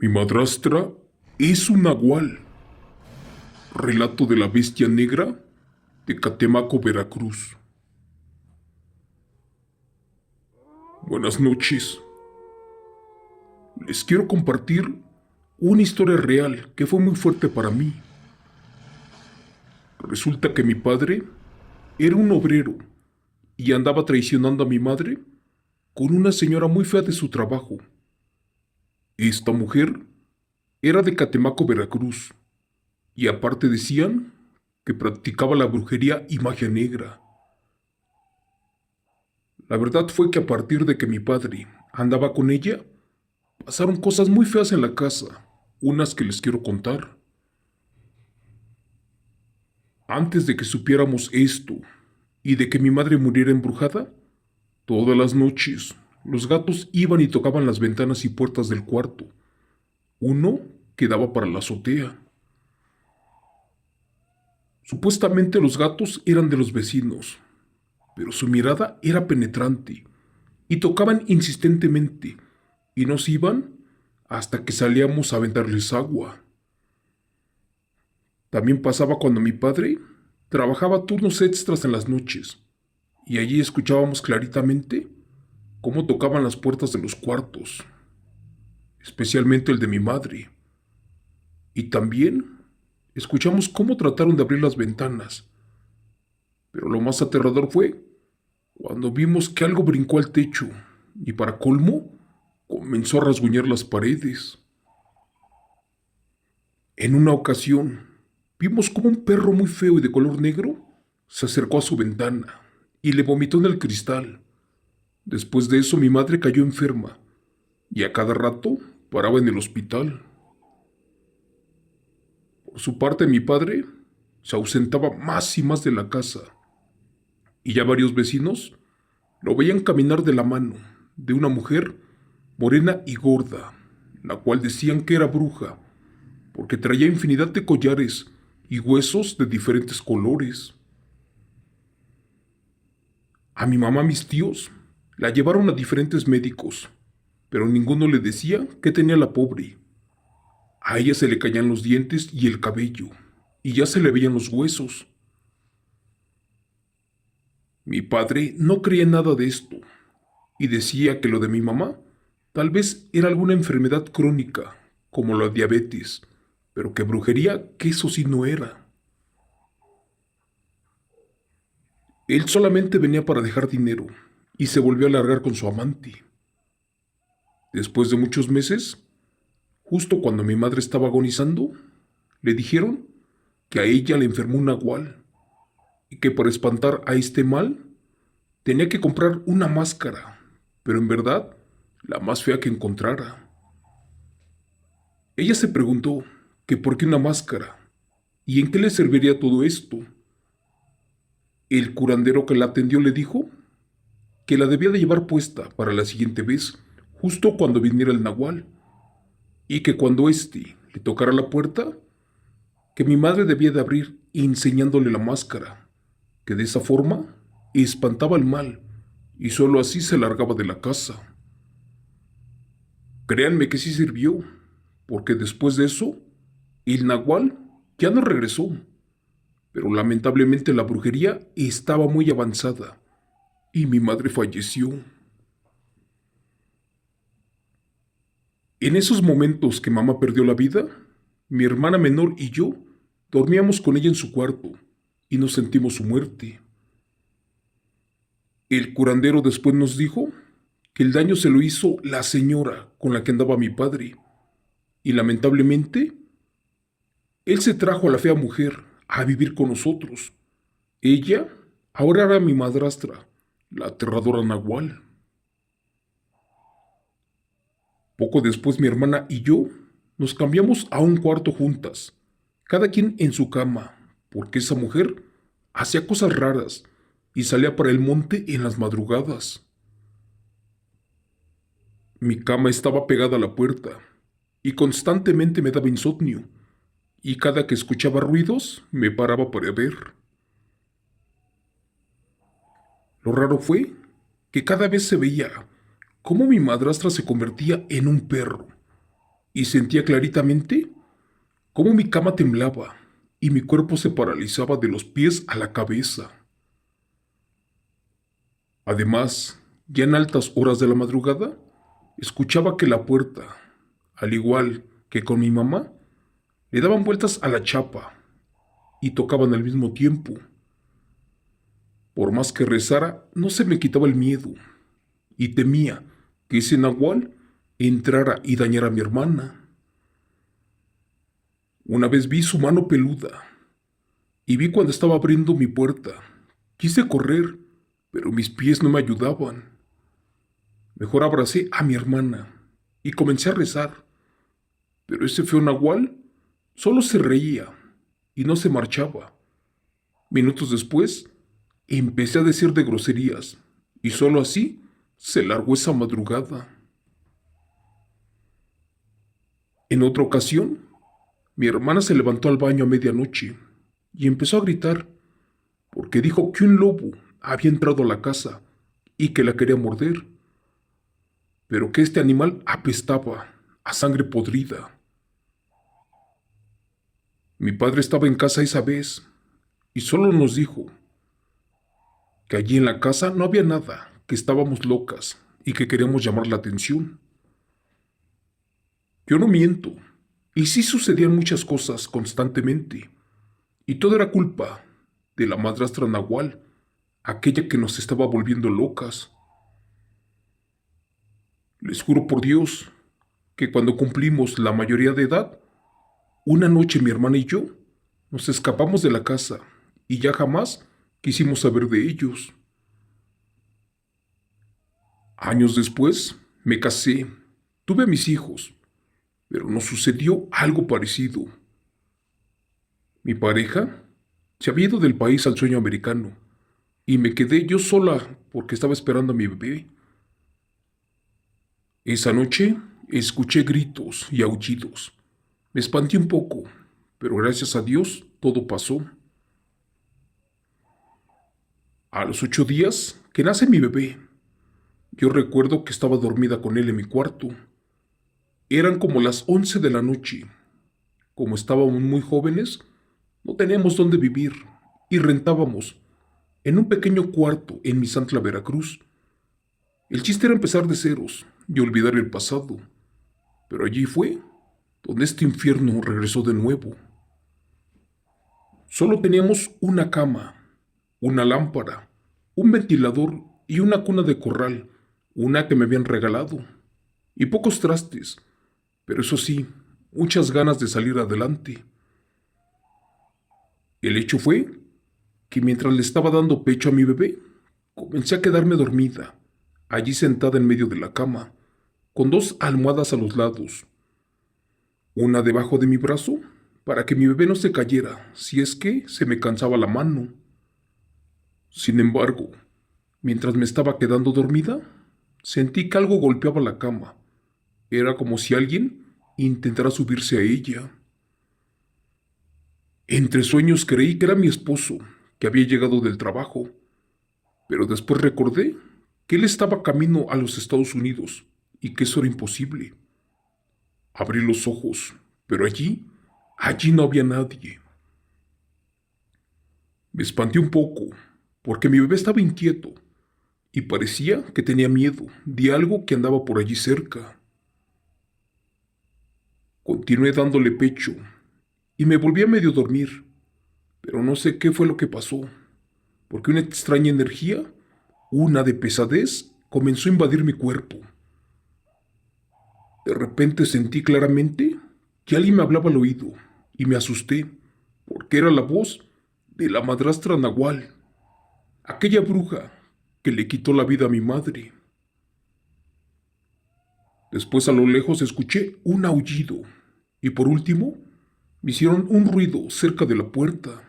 Mi madrastra es un nahual. Relato de la bestia negra de Catemaco, Veracruz. Buenas noches. Les quiero compartir una historia real que fue muy fuerte para mí. Resulta que mi padre era un obrero y andaba traicionando a mi madre con una señora muy fea de su trabajo. Esta mujer era de Catemaco, Veracruz, y aparte decían que practicaba la brujería y magia negra. La verdad fue que a partir de que mi padre andaba con ella, pasaron cosas muy feas en la casa, unas que les quiero contar. Antes de que supiéramos esto y de que mi madre muriera embrujada, todas las noches los gatos iban y tocaban las ventanas y puertas del cuarto. Uno que daba para la azotea. Supuestamente los gatos eran de los vecinos, pero su mirada era penetrante y tocaban insistentemente y nos iban hasta que salíamos a aventarles agua. También pasaba cuando mi padre trabajaba turnos extras en las noches y allí escuchábamos claritamente cómo tocaban las puertas de los cuartos, especialmente el de mi madre. Y también escuchamos cómo trataron de abrir las ventanas, pero lo más aterrador fue cuando vimos que algo brincó al techo y para colmo comenzó a rasguñar las paredes. En una ocasión, vimos como un perro muy feo y de color negro se acercó a su ventana y le vomitó en el cristal. Después de eso mi madre cayó enferma y a cada rato paraba en el hospital. Por su parte mi padre se ausentaba más y más de la casa y ya varios vecinos lo veían caminar de la mano de una mujer morena y gorda, la cual decían que era bruja porque traía infinidad de collares y huesos de diferentes colores. A mi mamá, mis tíos, la llevaron a diferentes médicos, pero ninguno le decía qué tenía la pobre. A ella se le caían los dientes y el cabello, y ya se le veían los huesos. Mi padre no creía en nada de esto, y decía que lo de mi mamá tal vez era alguna enfermedad crónica, como la diabetes, pero que brujería, que eso sí no era. Él solamente venía para dejar dinero, y se volvió a largar con su amante. Después de muchos meses, justo cuando mi madre estaba agonizando, le dijeron que a ella le enfermó un nahual y que para espantar a este mal tenía que comprar una máscara, pero en verdad la más fea que encontrara. Ella se preguntó que por qué una máscara y en qué le serviría todo esto. El curandero que la atendió le dijo que la debía de llevar puesta para la siguiente vez, justo cuando viniera el nahual, y que cuando éste le tocara la puerta, que mi madre debía de abrir enseñándole la máscara, que de esa forma espantaba el mal y sólo así se largaba de la casa. Créanme que sí sirvió, porque después de eso, el nahual ya no regresó, pero lamentablemente la brujería estaba muy avanzada y mi madre falleció. En esos momentos que mamá perdió la vida, mi hermana menor y yo dormíamos con ella en su cuarto y nos sentimos su muerte. El curandero después nos dijo que el daño se lo hizo la señora con la que andaba mi padre, y lamentablemente él se trajo a la fea mujer a vivir con nosotros. Ella ahora era mi madrastra, la aterradora Nahual. Poco después mi hermana y yo nos cambiamos a un cuarto juntas, cada quien en su cama, porque esa mujer hacía cosas raras y salía para el monte en las madrugadas. Mi cama estaba pegada a la puerta y constantemente me daba insomnio, y cada que escuchaba ruidos me paraba para ver. Lo raro fue que cada vez se veía cómo mi madrastra se convertía en un perro y sentía claritamente cómo mi cama temblaba y mi cuerpo se paralizaba de los pies a la cabeza. Además, ya en altas horas de la madrugada, escuchaba que la puerta, al igual que con mi mamá, le daban vueltas a la chapa y tocaban al mismo tiempo. Por más que rezara, no se me quitaba el miedo y temía que ese nahual entrara y dañara a mi hermana. Una vez vi su mano peluda y vi cuando estaba abriendo mi puerta. Quise correr, pero mis pies no me ayudaban. Mejor abracé a mi hermana y comencé a rezar, pero ese feo nahual solo se reía y no se marchaba. Minutos después, empecé a decir de groserías y solo así se largó esa madrugada. En otra ocasión, mi hermana se levantó al baño a medianoche y empezó a gritar porque dijo que un lobo había entrado a la casa y que la quería morder, pero que este animal apestaba a sangre podrida. Mi padre estaba en casa esa vez y solo nos dijo que allí en la casa no había nada, que estábamos locas y que queríamos llamar la atención. Yo no miento, y sí sucedían muchas cosas constantemente, y todo era culpa de la madrastra Nahual, aquella que nos estaba volviendo locas. Les juro por Dios que cuando cumplimos la mayoría de edad, una noche mi hermana y yo nos escapamos de la casa y ya jamás quisimos saber de ellos. Años después, me casé, tuve a mis hijos, pero nos sucedió algo parecido. Mi pareja se había ido del país al sueño americano y me quedé yo sola porque estaba esperando a mi bebé. Esa noche escuché gritos y aullidos. Me espanté un poco, pero gracias a Dios todo pasó. A los 8 días que nace mi bebé, yo recuerdo que estaba dormida con él en mi cuarto. Eran como las 11 de la noche. Como estábamos muy jóvenes, no teníamos dónde vivir y rentábamos en un pequeño cuarto en Misantla, Veracruz. El chiste era empezar de ceros y olvidar el pasado, pero allí fue donde este infierno regresó de nuevo. Solo teníamos una cama, una lámpara, un ventilador y una cuna de corral, una que me habían regalado, y pocos trastes, pero eso sí, muchas ganas de salir adelante. El hecho fue que mientras le estaba dando pecho a mi bebé, comencé a quedarme dormida, allí sentada en medio de la cama, con dos almohadas a los lados, una debajo de mi brazo, para que mi bebé no se cayera si es que se me cansaba la mano. Sin embargo, mientras me estaba quedando dormida, sentí que algo golpeaba la cama. Era como si alguien intentara subirse a ella. Entre sueños creí que era mi esposo, que había llegado del trabajo, pero después recordé que él estaba camino a los Estados Unidos y que eso era imposible. Abrí los ojos, pero allí no había nadie. Me espanté un poco, porque mi bebé estaba inquieto y parecía que tenía miedo de algo que andaba por allí cerca. Continué dándole pecho y me volví a medio dormir, pero no sé qué fue lo que pasó, porque una extraña energía, una de pesadez, comenzó a invadir mi cuerpo. De repente sentí claramente que alguien me hablaba al oído y me asusté, porque era la voz de la madrastra Nahual, aquella bruja que le quitó la vida a mi madre. Después a lo lejos escuché un aullido y por último me hicieron un ruido cerca de la puerta.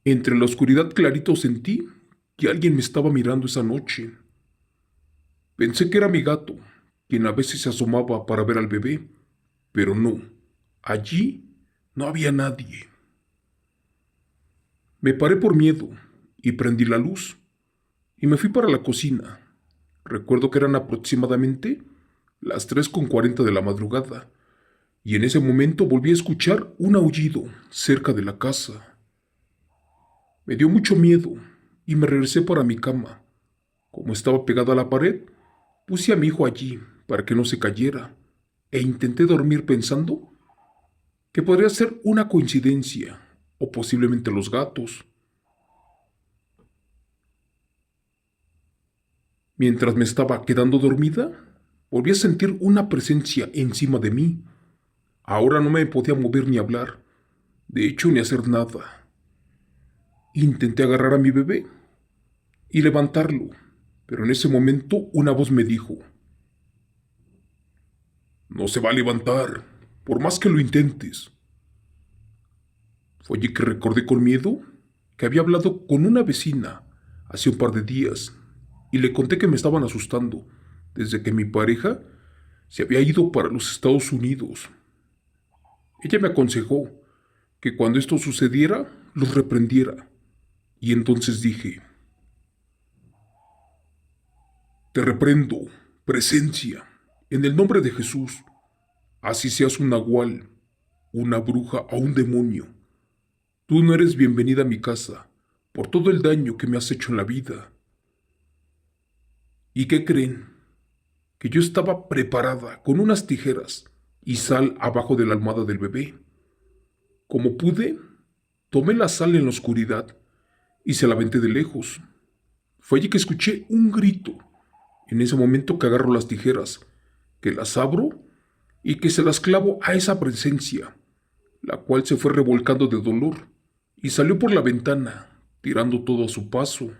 Entre la oscuridad clarito sentí que alguien me estaba mirando esa noche. Pensé que era mi gato, quien a veces se asomaba para ver al bebé, pero no, allí no había nadie. Me paré por miedo y prendí la luz y me fui para la cocina. Recuerdo que eran aproximadamente las 3:40 de la madrugada, y en ese momento volví a escuchar un aullido cerca de la casa. Me dio mucho miedo y me regresé para mi cama. Como estaba pegada a la pared, puse a mi hijo allí para que no se cayera e intenté dormir pensando que podría ser una coincidencia o posiblemente los gatos. Mientras me estaba quedando dormida, volví a sentir una presencia encima de mí. Ahora no me podía mover ni hablar, de hecho ni hacer nada. Intenté agarrar a mi bebé y levantarlo, pero en ese momento una voz me dijo: "No se va a levantar, por más que lo intentes". Fue allí que recordé con miedo que había hablado con una vecina hace un par de días y le conté que me estaban asustando desde que mi pareja se había ido para los Estados Unidos. Ella me aconsejó que cuando esto sucediera los reprendiera, y entonces dije: "Te reprendo, presencia, en el nombre de Jesús, así seas un nahual, una bruja o un demonio. Tú no eres bienvenida a mi casa por todo el daño que me has hecho en la vida". ¿Y qué creen? Que yo estaba preparada con unas tijeras y sal abajo de la almohada del bebé. Como pude, tomé la sal en la oscuridad y se la aventé de lejos. Fue allí que escuché un grito. En ese momento que agarro las tijeras, que las abro y que se las clavo a esa presencia, la cual se fue revolcando de dolor y salió por la ventana, tirando todo a su paso.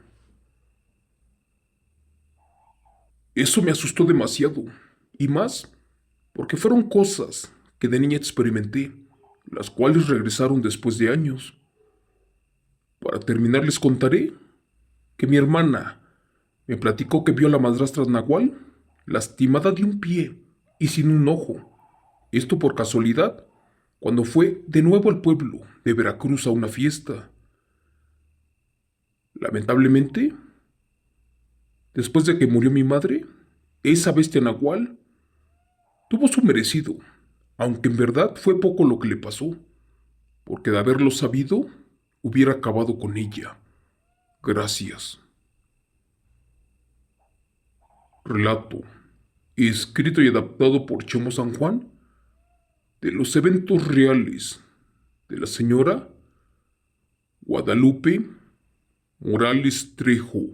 Eso me asustó demasiado, y más porque fueron cosas que de niña experimenté, las cuales regresaron después de años. Para terminar les contaré que mi hermana me platicó que vio a la madrastra Nahual lastimada de un pie y sin un ojo. Esto por casualidad, cuando fue de nuevo al pueblo de Veracruz a una fiesta. Lamentablemente, después de que murió mi madre, esa bestia Nahual tuvo su merecido, aunque en verdad fue poco lo que le pasó, porque de haberlo sabido, hubiera acabado con ella. Gracias. Relato, escrito y adaptado por Chemo San Juan, de los eventos reales de la señora Guadalupe Morales Trejo.